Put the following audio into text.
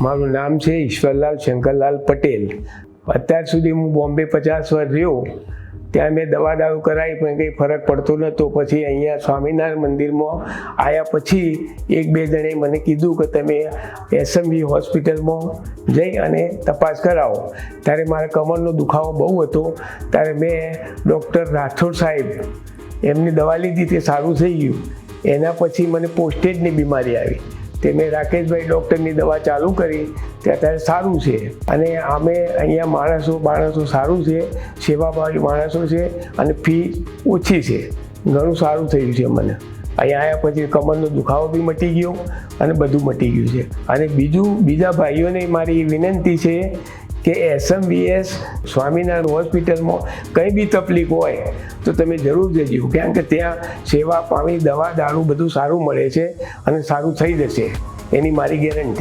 મારું નામ છે ઈશ્વરલાલ શંકરલાલ પટેલ. અત્યાર સુધી હું બોમ્બે 50 વર્ષ રહ્યો. ત્યાં મેં દવા દારૂ કરાવી પણ કંઈ ફરક પડતો નહોતો. પછી અહીંયા સ્વામિનારાયણ મંદિરમાં આવ્યા પછી 1-2 જણે મને કીધું કે તમે એસએમવી હોસ્પિટલમાં જઈ અને તપાસ કરાવો. ત્યારે મારા કમરનો દુખાવો બહુ હતો. ત્યારે મેં ડૉક્ટર રાઠોડ સાહેબ એમની દવા લીધી, તે સારું થઈ ગયું. એના પછી મને પોસ્ટેજની બીમારી આવી. તે મેં રાકેશભાઈ ડૉક્ટરની દવા ચાલુ કરી, તે અત્યારે સારું છે. અને અમે અહીંયા માણસો સારું છે, સેવાભાવી માણસો છે અને ફી ઓછી છે. ઘણું સારું થયું છે મને. અહીંયા આવ્યા પછી કમરનો દુખાવો બી મટી ગયો અને બધું મટી ગયું છે. અને બીજા ભાઈઓને મારી વિનંતી છે કે એસએમવીએસ સ્વામિનારાયણ હોસ્પિટલમાં કંઈ બી તકલીફ હોય તો તમે જરૂર જજો, કારણ કે ત્યાં સેવા પાણી દવા દારૂ બધું સારું મળે છે અને સારું થઈ જશે, એની મારી ગેરંટી.